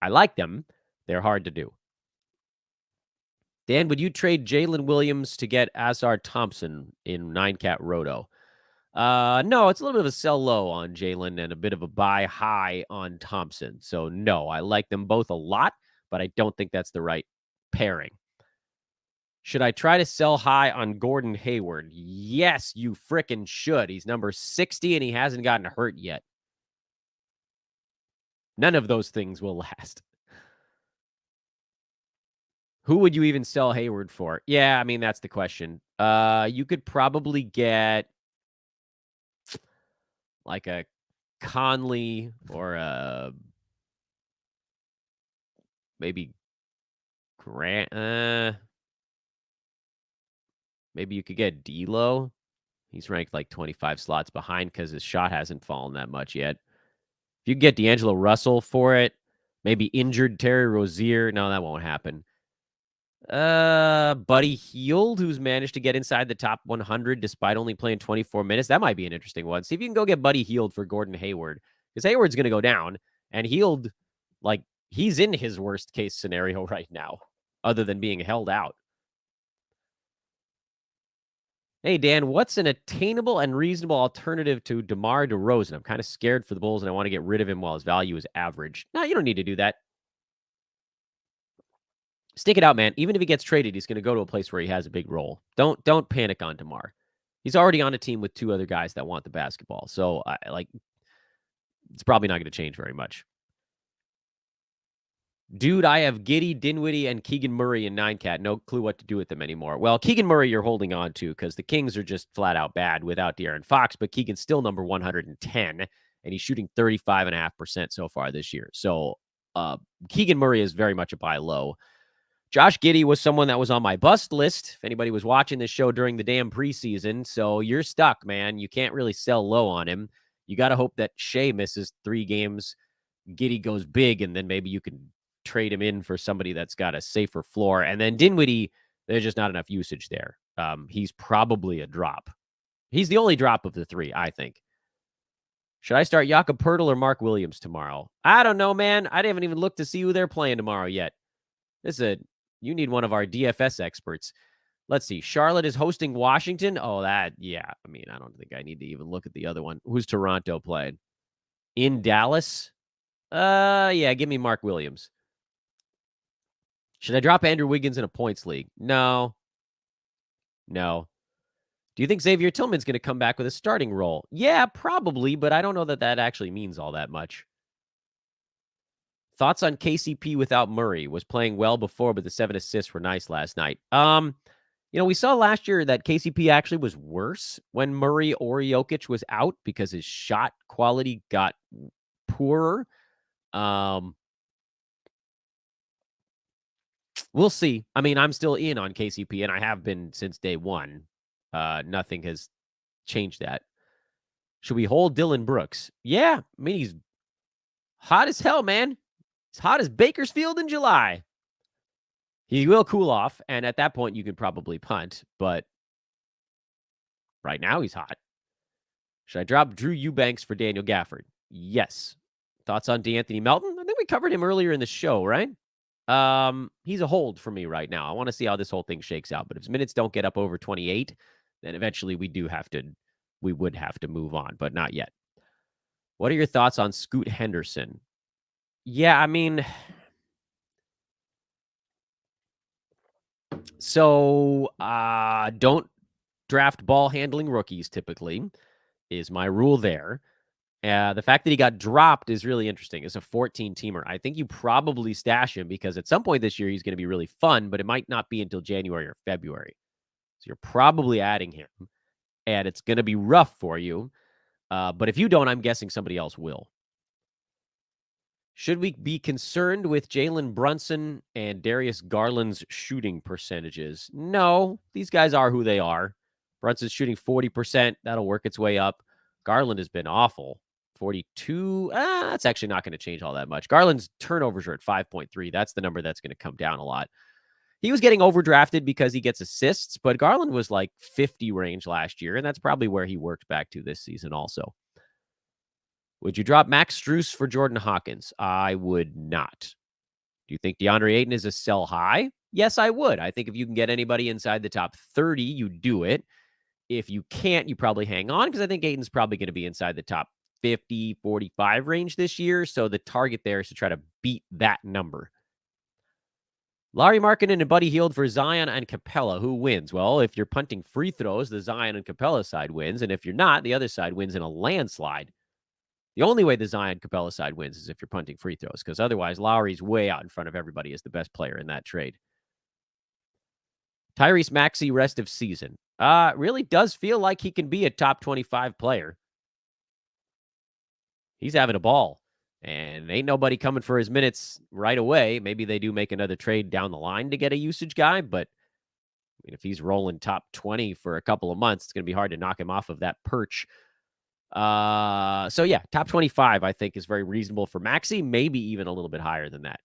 I like them. They're hard to do. Dan, would you trade Jalen Williams to get Azar Thompson in 9-cat roto? No, it's a little bit of a sell low on Jalen and a bit of a buy high on Thompson. So no, I like them both a lot, but I don't think that's the right pairing. Should I try to sell high on Gordon Hayward? Yes, you frickin' should. He's number 60 and he hasn't gotten hurt yet. None of those things will last. Who would you even sell Hayward for? Yeah, I mean, that's the question. You could probably get like a Conley or a maybe Grant. Maybe you could get D'Lo. He's ranked like 25 slots behind because his shot hasn't fallen that much yet. If you get D'Angelo Russell for it, maybe injured Terry Rozier. No, that won't happen. Buddy Hield, who's managed to get inside the top 100 despite only playing 24 minutes. That might be an interesting one. See if you can go get Buddy Hield for Gordon Hayward, because Hayward's going to go down, and Hield, like, he's in his worst case scenario right now, other than being held out. Hey, Dan, what's an attainable and reasonable alternative to DeMar DeRozan? I'm kind of scared for the Bulls, and I want to get rid of him while his value is average. No, you don't need to do that. Stick it out, man. Even if he gets traded, he's going to go to a place where he has a big role. Don't panic on DeMar. He's already on a team with 2 other guys that want the basketball. So, it's probably not going to change very much. Dude, I have Giddey, Dinwiddie, and Keegan Murray in 9-cat. No clue what to do with them anymore. Well, Keegan Murray you're holding on to because the Kings are just flat out bad without De'Aaron Fox, but Keegan's still number 110, and he's shooting 35.5% so far this year. So Keegan Murray is very much a buy low. Josh Giddey was someone that was on my bust list, if anybody was watching this show during the damn preseason. So you're stuck, man. You can't really sell low on him. You got to hope that Shea misses 3 games, Giddey goes big, and then maybe you can trade him in for somebody that's got a safer floor. And then Dinwiddie, there's just not enough usage there. He's probably a drop. He's the only drop of the 3, I think. Should I start Jakob Poeltl or Mark Williams tomorrow? I don't know, man. I haven't even looked to see who they're playing tomorrow yet. You need one of our DFS experts. Let's see. Charlotte is hosting Washington. Oh, yeah. I mean, I don't think I need to even look at the other one. Who's Toronto playing? In Dallas? Yeah, give me Mark Williams. Should I drop Andrew Wiggins in a points league? No. Do you think Xavier Tillman's going to come back with a starting role? Yeah, probably, but I don't know that actually means all that much. Thoughts on KCP without Murray? Was playing well before, but the 7 assists were nice last night. We saw last year that KCP actually was worse when Murray or Jokic was out because his shot quality got poorer. We'll see. I mean, I'm still in on KCP, and I have been since day one. Nothing has changed that. Should we hold Dylan Brooks? Yeah. I mean, he's hot as hell, man. He's hot as Bakersfield in July. He will cool off, and at that point, you can probably punt. But right now, he's hot. Should I drop Drew Eubanks for Daniel Gafford? Yes. Thoughts on DeAnthony Melton? I think we covered him earlier in the show, right? He's a hold for me right now. I want to see how this whole thing shakes out. But if his minutes don't get up over 28, then eventually we would have to move on, but not yet. What are your thoughts on Scoot Henderson? Yeah, I mean, so don't draft ball handling rookies typically is my rule there. The fact that he got dropped is really interesting. It's a 14-teamer. I think you probably stash him because at some point this year he's going to be really fun, but it might not be until January or February. So you're probably adding him, and it's going to be rough for you. But if you don't, I'm guessing somebody else will. Should we be concerned with Jalen Brunson and Darius Garland's shooting percentages? No, these guys are who they are. Brunson's shooting 40%. That'll work its way up. Garland has been awful. 42. That's actually not going to change all that much. Garland's turnovers are at 5.3. That's the number that's going to come down a lot. He was getting overdrafted because he gets assists, but Garland was like 50 range last year, and that's probably where he worked back to this season also. Would you drop Max Strus for Jordan Hawkins? I would not. Do you think DeAndre Ayton is a sell high? Yes, I would. I think if you can get anybody inside the top 30, you do it. If you can't, you probably hang on because I think Ayton's probably going to be inside the top 50, 45 range this year. So the target there is to try to beat that number. Lauri Markkanen and Buddy Hield for Zion and Capella. Who wins? Well, if you're punting free throws, the Zion and Capella side wins. And if you're not, the other side wins in a landslide. The only way the Zion Capella side wins is if you're punting free throws, because otherwise Lowry's way out in front of everybody as the best player in that trade. Tyrese Maxey, rest of season. Really does feel like he can be a top 25 player. He's having a ball, and ain't nobody coming for his minutes right away. Maybe they do make another trade down the line to get a usage guy, but I mean, if he's rolling top 20 for a couple of months, it's going to be hard to knock him off of that perch. So yeah, top 25, I think, is very reasonable for Maxey, maybe even a little bit higher than that.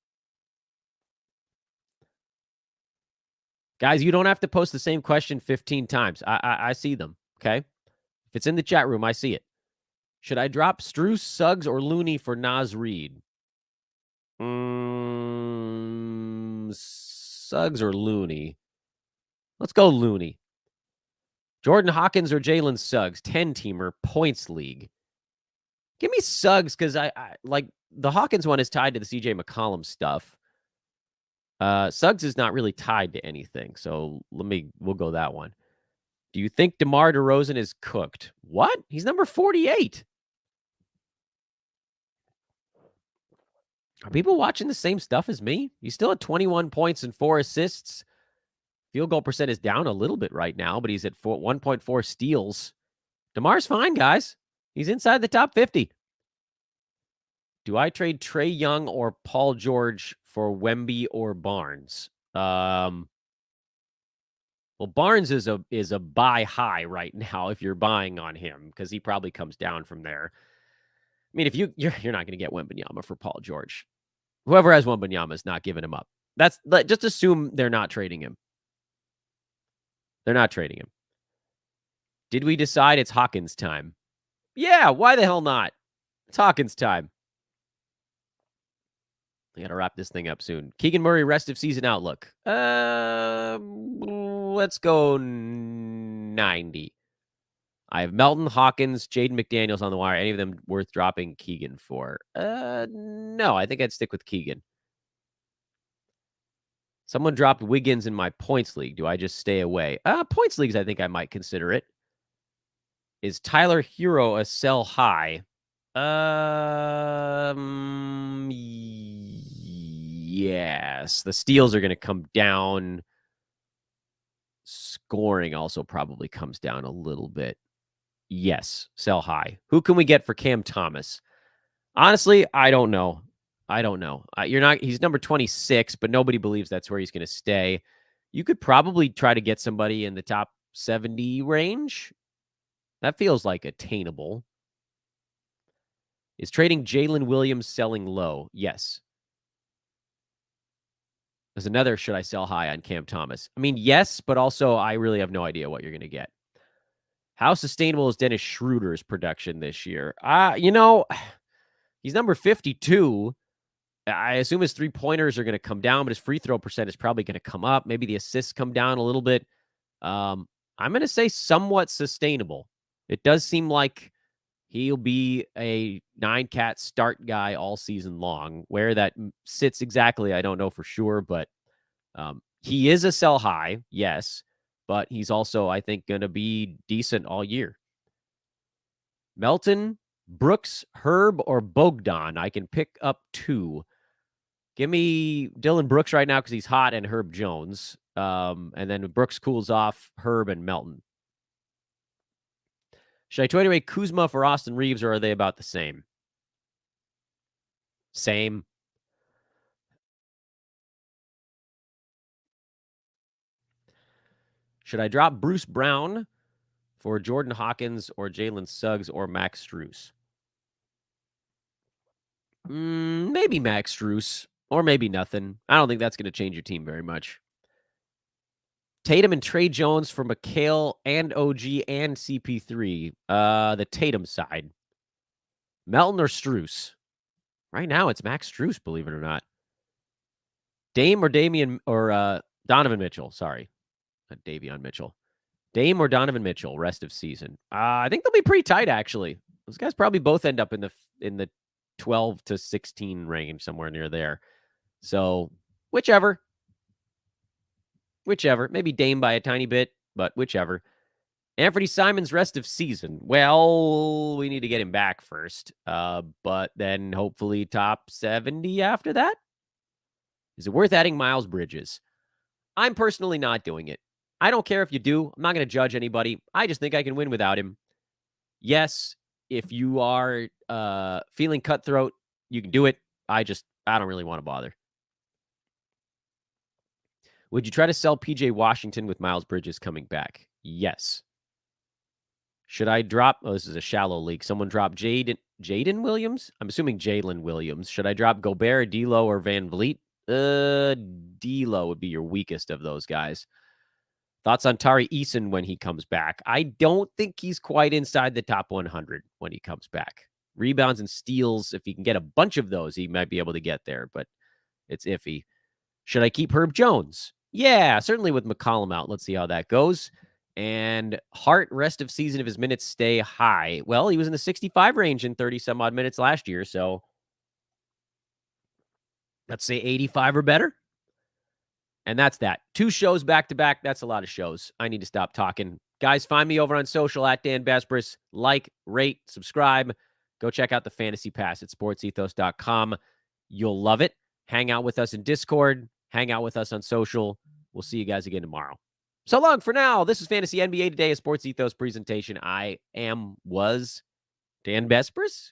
Guys, you don't have to post the same question 15 times. I see them, okay? If it's in the chat room, I see it. Should I drop Strus, Suggs, or Looney for Naz Reid? Suggs or Looney? Let's go Looney. Jordan Hawkins or Jalen Suggs, 10-teamer, points league. Give me Suggs because I like the Hawkins one is tied to the CJ McCollum stuff. Suggs is not really tied to anything, so we'll go that one. Do you think DeMar DeRozan is cooked? What? He's number 48. Are people watching the same stuff as me? He's still at 21 points and 4 assists. Field goal percent is down a little bit right now, but he's at 1.4 steals. DeMar's fine, guys. He's inside the top 50. Do I trade Trae Young or Paul George for Wemby or Barnes? Well, Barnes is a buy high right now if you're buying on him because he probably comes down from there. I mean, if you're not going to get Wembanyama for Paul George. Whoever has Wembanyama is not giving him up. Just assume they're not trading him. They're not trading him. Did we decide it's Hawkins time? Yeah, why the hell not? It's Hawkins time. I got to wrap this thing up soon. Keegan Murray, rest of season outlook. Let's go 90. I have Melton, Hawkins, Jaden McDaniels on the wire. Any of them worth dropping Keegan for? No, I think I'd stick with Keegan. Someone dropped Wiggins in my points league. Do I just stay away? Points leagues, I think I might consider it. Is Tyler Hero a sell high? Yes. The steals are going to come down. Scoring also probably comes down a little bit. Yes, sell high. Who can we get for Cam Thomas? Honestly, I don't know. He's number 26, but nobody believes that's where he's going to stay. You could probably try to get somebody in the top 70 range. That feels like attainable. Is trading Jalen Williams selling low? Yes. There's another should I sell high on Cam Thomas? I mean, yes, but also I really have no idea what you're going to get. How sustainable is Dennis Schroeder's production this year? He's number 52. I assume his three-pointers are going to come down, but his free throw percent is probably going to come up. Maybe the assists come down a little bit. I'm going to say somewhat sustainable. It does seem like he'll be a 9-cat start guy all season long. Where that sits exactly, I don't know for sure, but he is a sell high, yes, but he's also, I think, going to be decent all year. Melton, Brooks, Herb, or Bogdan. I can pick up 2. Give me Dylan Brooks right now because he's hot and Herb Jones. And then Brooks cools off, Herb and Melton. Should I trade away Kuzma for Austin Reeves, or are they about the same? Same. Should I drop Bruce Brown for Jordan Hawkins or Jalen Suggs or Max Strus? Maybe Max Strus or maybe nothing. I don't think that's going to change your team very much. Tatum and Trey Jones for McHale and OG and CP3. The Tatum side. Melton or Strus? Right now, it's Max Strus, believe it or not. Dame or Damian or Donovan Mitchell. Sorry, not Davion Mitchell. Dame or Donovan Mitchell, rest of season. I think they'll be pretty tight, actually. Those guys probably both end up in the 12 to 16 range, somewhere near there. So whichever. Maybe Dame by a tiny bit, but whichever. Anthony Simons, rest of season. Well, we need to get him back first. But then hopefully top 70 after that. Is it worth adding Miles Bridges? I'm personally not doing it. I don't care if you do. I'm not going to judge anybody. I just think I can win without him. Yes, if you are feeling cutthroat, you can do it. I don't really want to bother. Would you try to sell PJ Washington with Miles Bridges coming back? Yes. Should I drop? Oh, this is a shallow leak. Someone dropped Jaden Williams? I'm assuming Jalen Williams. Should I drop Gobert, D'Lo, or Van Vliet? D'Lo would be your weakest of those guys. Thoughts on Tari Eason when he comes back? I don't think he's quite inside the top 100 when he comes back. Rebounds and steals, if he can get a bunch of those, he might be able to get there, but it's iffy. Should I keep Herb Jones? Yeah, certainly with McCollum out. Let's see how that goes. And Hart, rest of season, if his minutes stay high. Well, he was in the 65 range in 30-some-odd minutes last year, so let's say 85 or better. And that's that. 2 shows back-to-back. That's a lot of shows. I need to stop talking. Guys, find me over on social at Dan Besbris. Like, rate, subscribe. Go check out the Fantasy Pass at sportsethos.com. You'll love it. Hang out with us in Discord. Hang out with us on social. We'll see you guys again tomorrow. So long for now. This is Fantasy NBA Today, a Sports Ethos presentation. I was Dan Besbris? ?